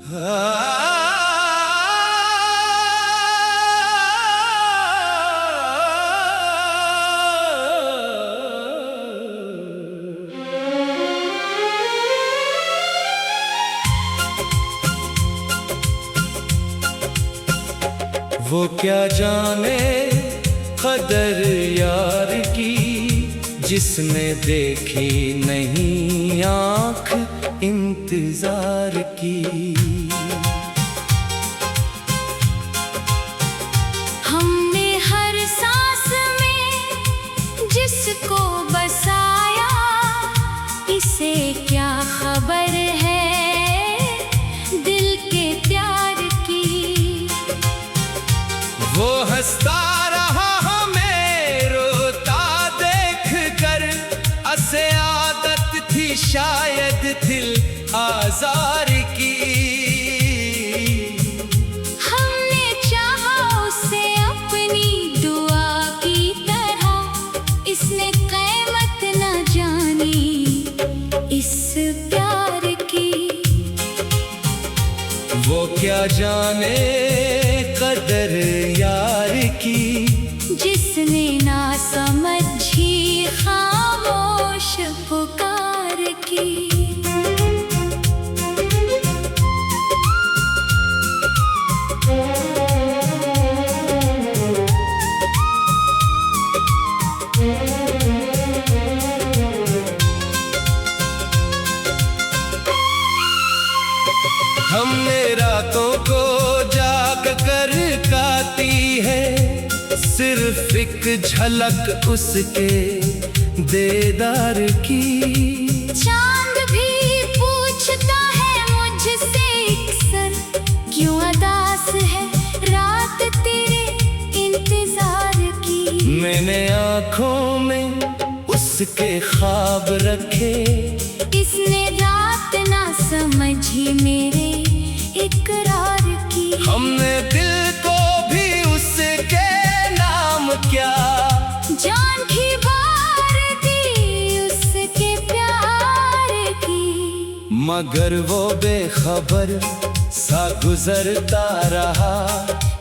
वो क्या जाने कदर यार की, जिसने देखी नहीं आँख इंतजार की। हमने हर सांस में जिसको बसाया, इसे क्या खबर है दिल के प्यार की। वो हंसता रहा हमें रोता देख कर, असे आदत थी शायद दिल आजार की। हमने चाहा उसे अपनी दुआ की तरह, इसने क़यामत न जानी इस प्यार की। वो क्या जाने कदर यार की, जिसने ना समझी खामोश पुकार की। हमने रातों को जाग कर काटी है, सिर्फ एक झलक उसके दीदार की। चांद भी पूछता है मुझसे अक्सर, क्यों उदास है रात तेरे इंतजार की। मैंने आँखों में उसके ख्वाब रखे, इसने रात ना समझी मेरे इकरार की। हमने दिल को भी उसके नाम क्या जान की बार दी उसके प्यार की। मगर वो बेखबर सा गुजरता रहा,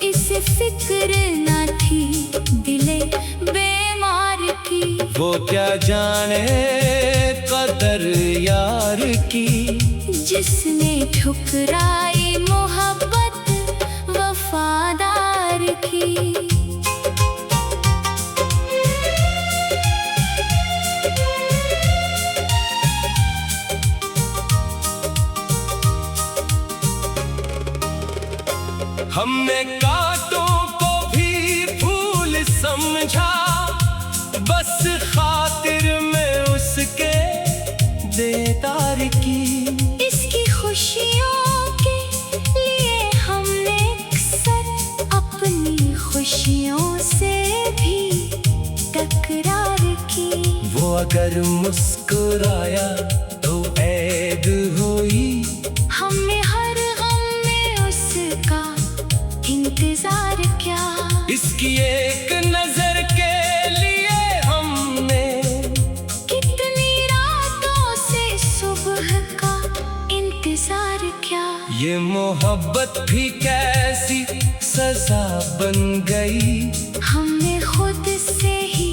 इसे फिक्र न थी दिले बीमार की। वो क्या जाने कदर यार की, जिसने ठुकराई मोहब्बत वफादार की। हमने कांटों को भी फूल समझा, बस खातिर में उसके दीदार की। इसकी खुशियों के लिए हमने अक्सर अपनी खुशियों से भी तकरार की। वो अगर मुस्कुराया तो ऐद हुई, हमने हर गम में उसका इंतजार किया। इसकी एक नजर के लिए हमने कितनी रातों से सुबह का इंतजार किया। ये मोहब्बत भी कैसी सजा बन गई। हमने खुद से ही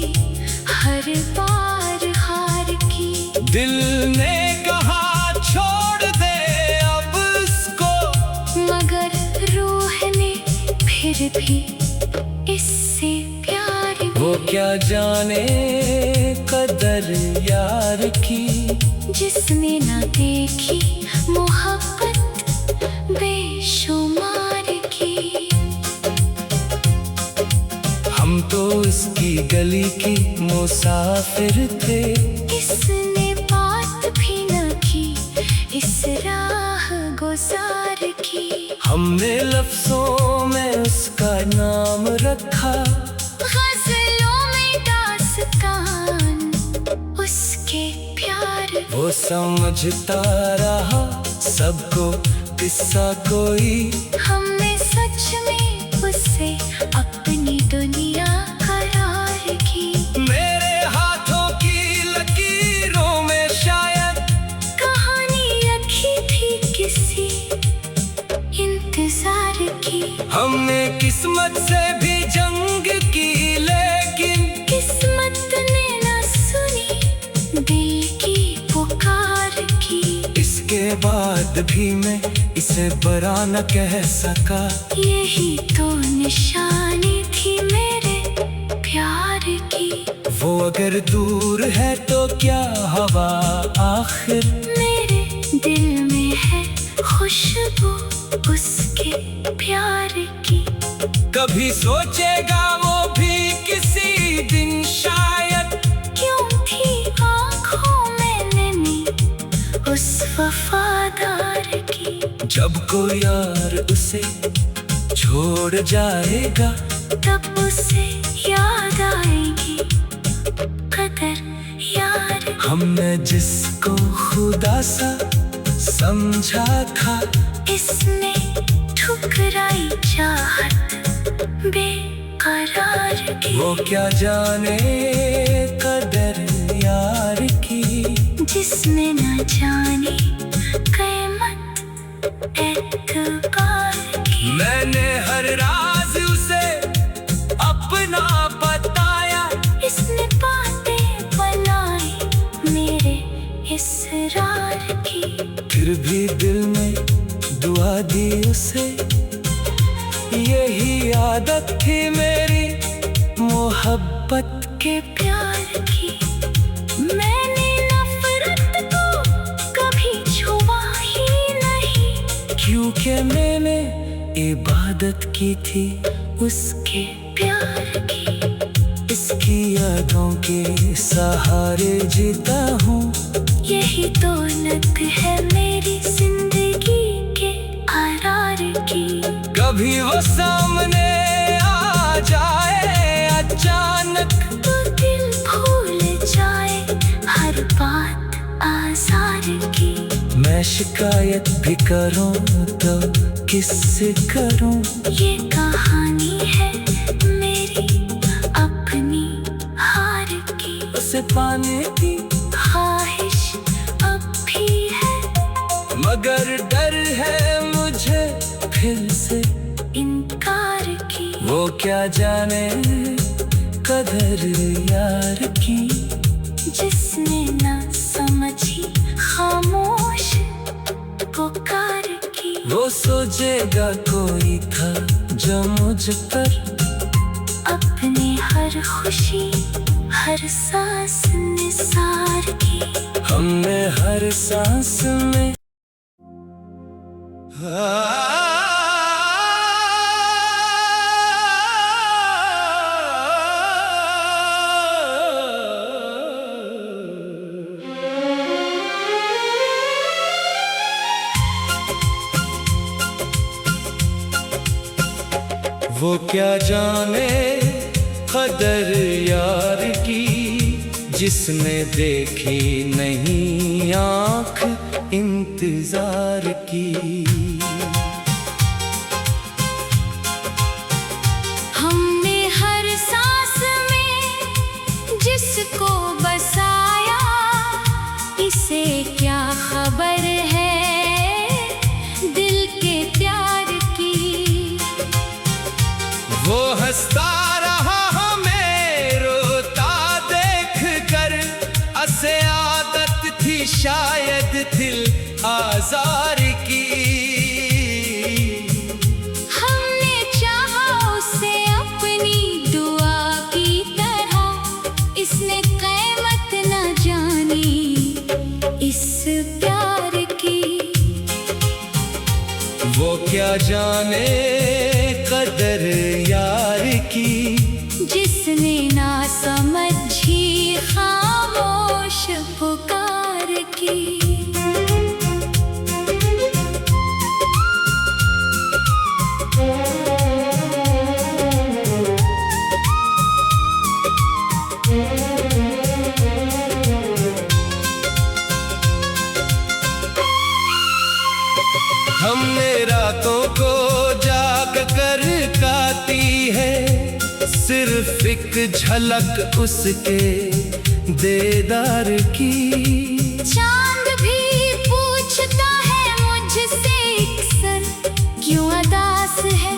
हर बार हार की। दिल ने कहा छोड़ दे अब इसको, मगर रूह ने फिर भी इससे प्यार किया। वो क्या जाने कदर यार की, जिसने ना देखी मोहब्बत बेशुमार की। हम तो इसकी गली की मुसाफिर थे, इसने बात भी न की इस राह गुजार की। हमने लफ्जों में उसका नाम रखा, गज़लों में दास्तान उसके प्यार। वो समझता रहा सबको किस्सा कोई। हमने सच में उसे अपनी दुनिया करार की। मेरे हाथों की लकीरों में शायद कहानी रखी थी किसी हमने किस्मत से भी जंग की, लेकिन किस्मत ने न सुनी दिल की पुकार की। इसके बाद भी मैं इसे बुरा न कह सका। यही तो निशानी थी मेरे प्यार की। वो अगर दूर है तो क्या हवा आखिर, मेरे दिल में है खुशबू उसके प्यार की। कभी सोचेगा वो भी किसी दिन शायद, क्यों थी आँखों में नमी उस वफादार की। जब कोई यार उसे छोड़ जाएगा, तब उसे याद आएगी कदर यार। हमने जिसको खुदा सा समझा था, इसने ठुकराई चाहत बेकरार की। वो क्या जाने कदर यार की, जिसने न जानी कीमत एतबार की। मैंने हर राज उसे अपना बताया, इसने बातें बनाई मेरे इसरार की। फिर भी दिल में दुआ दी उसे, यही आदत थी मेरी मोहब्बत के प्यार की। मैंने नफरत को कभी छुआ ही नहीं, क्योंकि मैंने इबादत की थी उसके प्यार की। इसकी यादों के सहारे जीता हूँ। यही दौलत है मेरी जिंदगी के आरार की। कभी वो सामने आ जाए अचानक, तो दिल भूल जाए हर बात आज़ार की। मैं शिकायत भी करूं तो किससे करूं, ये कहानी है मेरी अपनी हार की। उसे पाने की ख्वाहिश अब भी है, मगर डर है मुझे फिर से इनकार की। वो क्या जाने कदर यार की, जिसने न समझी खामोश पुकार की। वो सोचेगा कोई था जो मुझ पर अपनी हर खुशी हर सांस निसार की। हमने हर सांस में वो क्या जाने कदर यार की, जिसने देखी नहीं आँख इंतजार की। हमने हर सांस में जिसको बसाया, इसे क्या खबर है दिल के प्यार की। वो हंसता रहा हमें रोता देख कर, असे आदत थी शायद दिल आजार की। हमने चाहा उसे अपनी दुआ की तरह, इसने कीमत न जानी इस प्यार की। वो क्या जाने कदर यार की, जिसने ना समझी खामोश पुकार की। हमने रातों को जाग कर काटी है, सिर्फ एक झलक उसके देदार की। चांद भी पूछता है मुझसे अक्सर, क्यों अदास है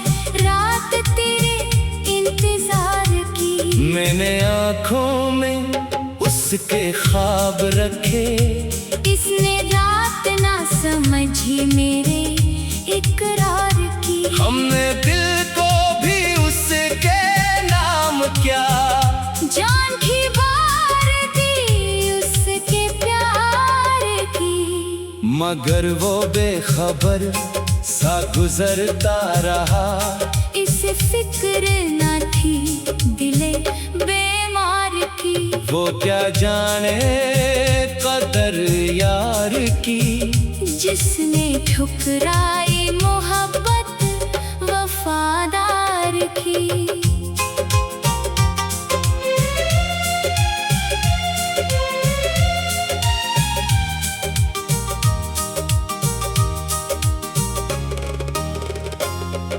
मैंने आँखों में उसके ख्वाब रखे। इसने रात ना समझी मेरे इकरार की। हमने दिल को भी उसके नाम क्या जान की बार दी उसके प्यार की। मगर वो बेखबर सा गुजरता रहा। इसे फिक्र न थी दिले बीमार की। वो क्या जाने कदर यार की। जिसने ठुकराई मोहब्बत वफादार की।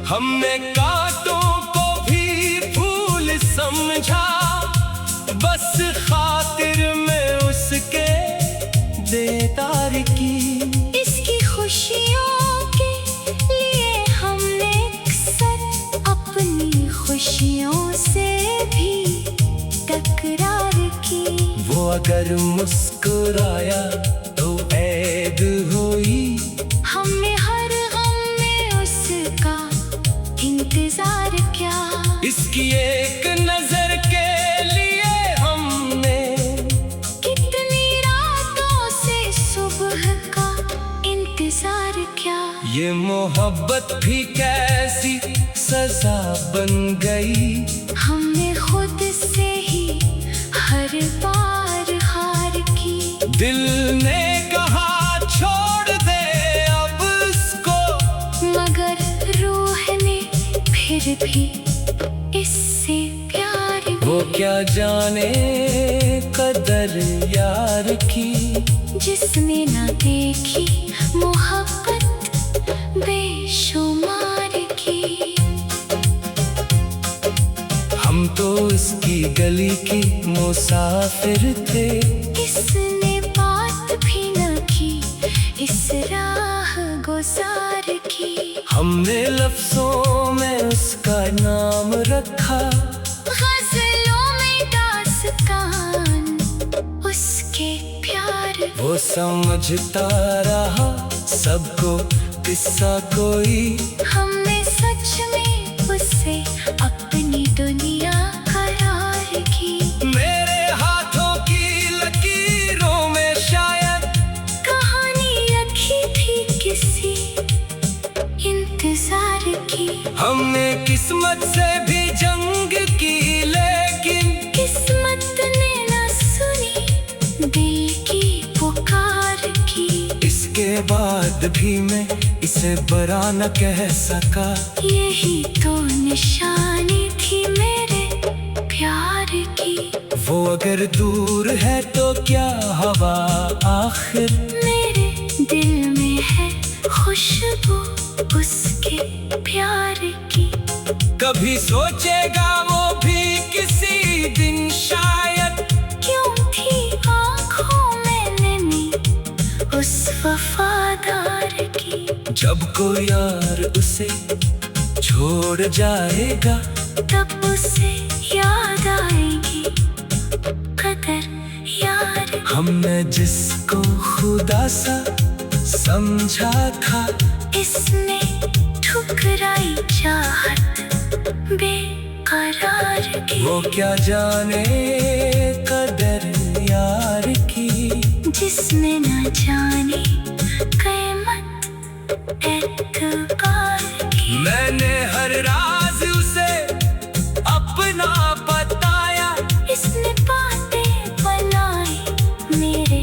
हमने कांटों को भी फूल समझा, बस खातिर में उसके देदार की। इसकी खुशियों के लिए हमने अक्सर अपनी खुशियों से भी तकरार की। वो अगर मुस्कुराया तो ऐब हुई। हमने हर गम में उसका इंतजार किया। इसकी एक नजर के लिए हमने कितनी रातों से सुबह का इंतजार किया। ये मोहब्बत भी कैसी सजा बन गई। हमने खुद से ही हर बार हार की। दिल ने कहा छोड़ दे अब इसको, मगर रूह ने फिर भी इससे प्यार की। वो क्या जाने कदर यार की। जिसने ना देखी मोहब्बत बेशुमार की। हम तो इसकी गली की मुसाफिर थे। इसने बात भी न की इस राह गुजार की। हमने लफ्जों में उसका नाम रखा। गज़लों में दास्तान उसके प्यार। वो समझता रहा सबको किस्सा कोई। हमने सच में उसे अपनी दुनिया करार की। मेरे हाथों की लकीरों में शायद कहानी रखी थी किसी इंतजार की। हमने किस्मत से भी जंग की, लेकिन किस्मत ने ना सुनी दिल की पुकार की। इसके बाद भी मैं इसे बुरा न कह सका। यही तो निशानी थी मेरे प्यार की। वो अगर दूर है तो क्या हवा आखिर। मेरे दिल में है खुशबू उसके प्यार की। कभी सोचेगा वो भी किसी दिन शायद। क्यों थी आँखों में नमी उस वफादार की। जब कोई यार उसे छोड़ जाएगा, तब उसे याद आएगी कदर यार। हमने जिसको खुदा सा समझा था, इसने ठुकराई चाहत बेकरार की। वो क्या जाने कदर यार की। जिसने न जानी कीमत एतबार की। मैंने हर राज उसे अपना बताया। इसने बातें बनाई मेरे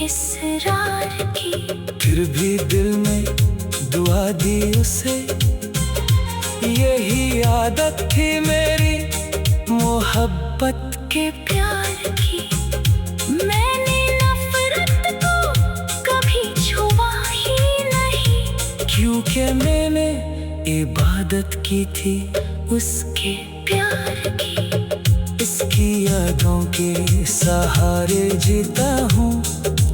इसरार की। फिर भी दिल में दुआ दी उसे। यही आदत थी मेरी मोहब्बत के प्यार की। मैंने नफरत को कभी छुआ ही नहीं, क्योंकि मैंने इबादत की थी उसके प्यार की। इसकी यादों के सहारे जीता हूँ।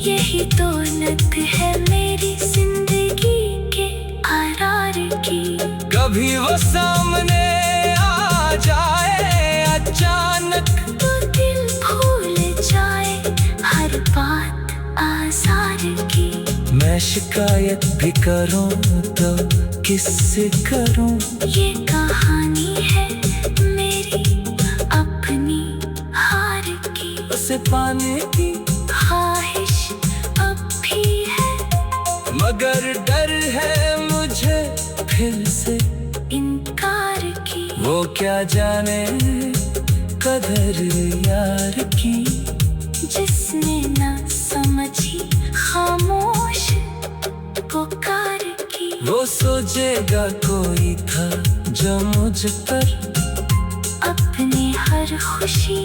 यही दौलत है मेरी जिंदगी के आरार की। कभी वो सामने आ जाए अचानक, बात आज़ार की। मैं शिकायत भी करूं तो किससे करूं? ये कहानी है मेरी अपनी हार की। उसे पाने की ख्वाहिश अब भी है, मगर डर है मुझे फिर से इनकार की। वो क्या जाने कदर यार की। जिसने न समझी खामोश पुकार की। वो सोचेगा कोई था जो मुझ पर अपनी हर खुशी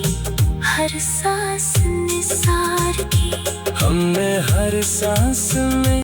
हर सांस निसार की। हमने हर सांस में